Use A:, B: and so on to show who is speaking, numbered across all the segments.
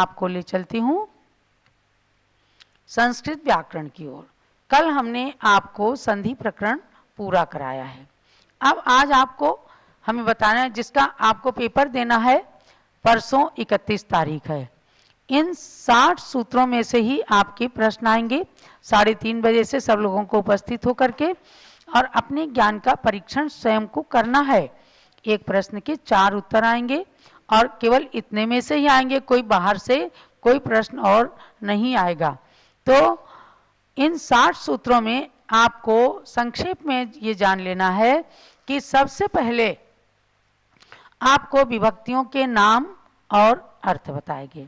A: आपको ले चलती हूँ संस्कृत व्याकरण की ओर। कल हमने आपको संधि प्रकरण पूरा कराया है। अब आज आपको हमें बताना है, जिसका आपको पेपर देना है परसों 31 तारीख है। इन 60 सूत्रों में से ही आपके प्रश्न आएंगे 3:30 बजे से सब लोगों को उपस्थित होकर के, और अपने ज्ञान का परीक्षण स्वयं को करना है। एक प्रश्न के 4 उत्तर आएंगे और केवल इतने में से ही आएंगे, कोई बाहर से कोई प्रश्न और नहीं आएगा। तो इन 60 सूत्रों में आपको संक्षेप में ये जान लेना है कि सबसे पहले आपको विभक्तियों के नाम और अर्थ बताएंगे।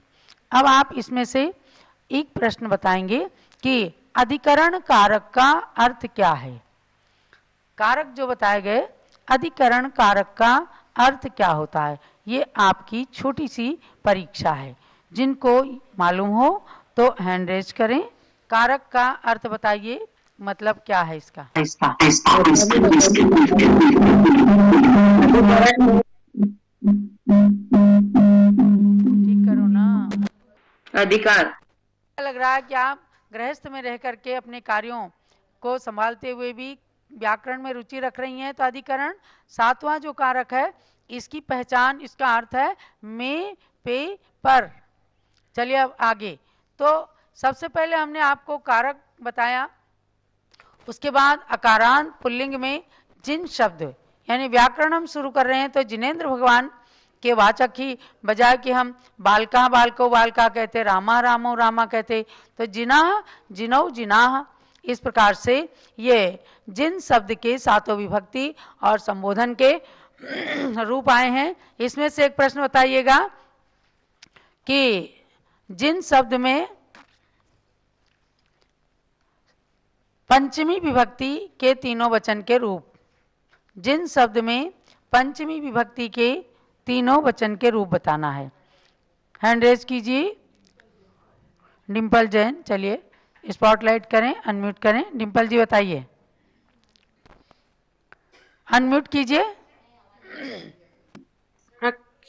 A: अब आप इसमें से एक प्रश्न बताएंगे कि अधिकरण कारक का अर्थ क्या है। कारक जो बताए गए, अधिकरण कारक का अर्थ क्या होता है, ये आपकी छोटी सी परीक्षा है। जिनको मालूम हो तो हैंड रेज करें। कारक का अर्थ बताइए, मतलब क्या है इसका? ठीक करो ना।
B: अधिकार।
A: लग रहा है कि आप गृहस्थ में रह करके अपने कार्यों को संभालते हुए भी व्याकरण में रुचि रख रही हैं। तो अधिकरण 7वां जो कारक है, इसकी पहचान, इसका अर्थ है में, पे, पर। चलिए अब आगे। तो सबसे पहले हमने आपको कारक बताया, उसके बाद अकारांत पुल्लिंग में जिन शब्द, यानी व्याकरण हम शुरू कर रहे हैं तो जिनेंद्र भगवान के वाचक ही, बजाय कि हम बालका बालको बालका कहते, रामा रामो रामा कहते, तो जिनाह जिनौ जिनाह, इस प्रकार से ये जिन शब्द के 7 विभक्ति और संबोधन के रूप आए हैं। इसमें से एक प्रश्न बताइएगा कि जिन शब्द में पंचमी विभक्ति के तीनों वचन के रूप, जिन शब्द में पंचमी विभक्ति के तीनों वचन के रूप बताना है। हैंड रेज कीजिए। डिम्पल जैन, चलिए स्पॉटलाइट करें, अनम्यूट करें। डिम्पल जी बताइए, अनम्यूट कीजिए।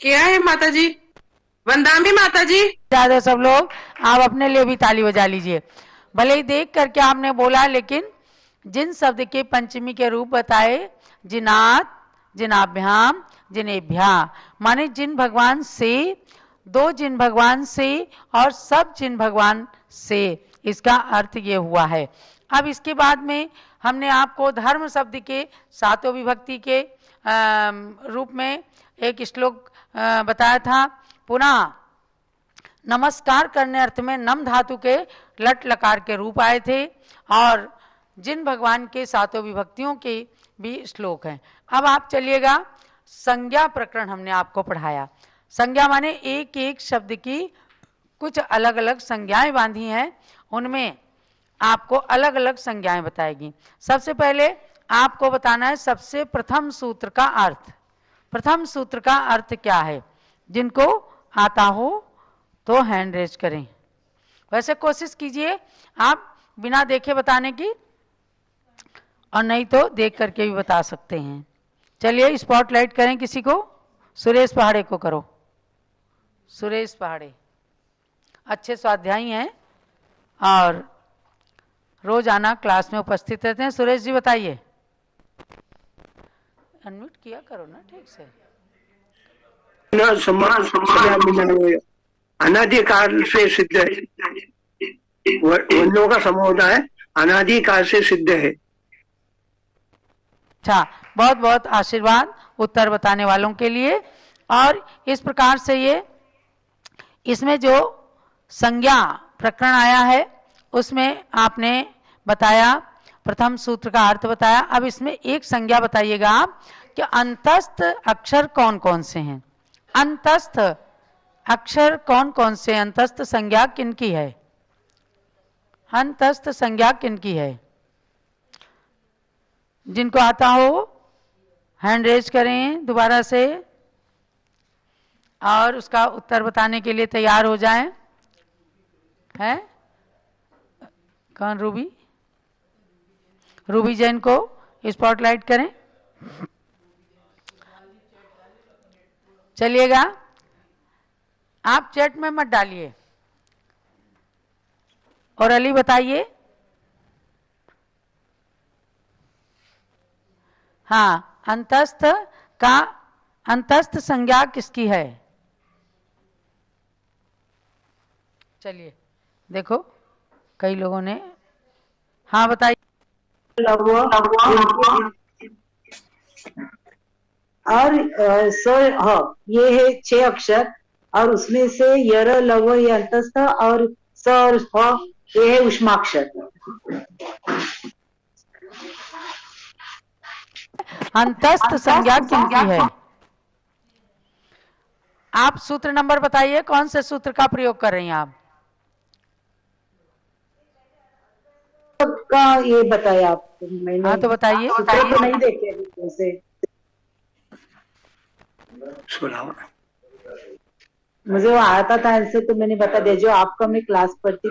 B: क्या है माता जी? वंदामी माता जी।
A: ज्यादा सब लोग आप अपने लिए भी ताली बजा लीजिए। भले ही देख करके आपने बोला, लेकिन जिन शब्द के पंचमी के रूप बताए, जिनात, जिनाभ्याम, जिनेभ्या, माने जिन भगवान से, 2 जिन भगवान से और सब जिन भगवान से, इसका अर्थ ये हुआ है। अब इसके बाद में हमने आपको धर्म शब्द के 7 विभक्ति के रूप में एक श्लोक बताया था। पुनः नमस्कार करने अर्थ में नम धातु के लट लकार के रूप आए थे, और जिन भगवान के 7 विभक्तियों के भी श्लोक हैं। अब आप चलिएगा, संज्ञा प्रकरण हमने आपको पढ़ाया। संज्ञा माने एक एक शब्द की कुछ अलग अलग संज्ञाएं बांधी हैं, उनमें आपको अलग अलग संज्ञाएं बताएगी। सबसे पहले आपको बताना है सबसे प्रथम सूत्र का अर्थ। प्रथम सूत्र का अर्थ क्या है? जिनको आता हो तो हैंड रेज करें। वैसे कोशिश कीजिए आप बिना देखे बताने की, और नहीं तो देख करके भी बता सकते हैं। चलिए स्पॉटलाइट करें किसी को। सुरेश पहाड़े को करो। सुरेश पहाड़े अच्छे स्वाध्यायी हैं और रोज आना क्लास में उपस्थित रहते हैं। सुरेश जी बताइए। अनम्यूट किया करो ना ठीक से।
C: अनादिकाल से सिद्ध है, वर्णों का समुदाय अनादिकाल से सिद्ध है।
A: अच्छा, बहुत बहुत आशीर्वाद उत्तर बताने वालों के लिए। और इस प्रकार से ये इसमें जो संज्ञा प्रकरण आया है उसमें आपने बताया, प्रथम सूत्र का अर्थ बताया। अब इसमें एक संज्ञा बताइएगा आप कि अंतस्थ अक्षर कौन कौन से हैं। अंतस्थ अक्षर कौन कौन से, अंतस्थ संज्ञा किनकी है? अंतस्थ संज्ञा किनकी है? जिनको आता हो हैंड रेज करें दोबारा से, और उसका उत्तर बताने के लिए तैयार हो जाएं। है कौन? रूबी, रूबी जैन को स्पॉटलाइट करें। चलिएगा, आप चैट में मत डालिए। और अली बताइए। हाँ, अंतस्थ का अंतस्थ संज्ञा किसकी है? चलिए देखो, कई लोगों ने हाँ बताइए।
D: और हाँ, ये है 6 अक्षर और उसमें से यर लव ये अंतस्थ और स और ह ये है उष्माक्षर।
A: अंतस्थ संज्ञा किनकी है? आप सूत्र नंबर बताइए, कौन से सूत्र का प्रयोग कर रही हैं आप?
D: का ये बताया आपको मैंने।
A: हाँ तो बताइए।
D: सूत्र तो नहीं देखे अभी वैसे।
C: सुनाओ।
D: मुझे वो आता था आंसर तो मैंने बता दिया, जो आपका मैं क्लास पढ़ती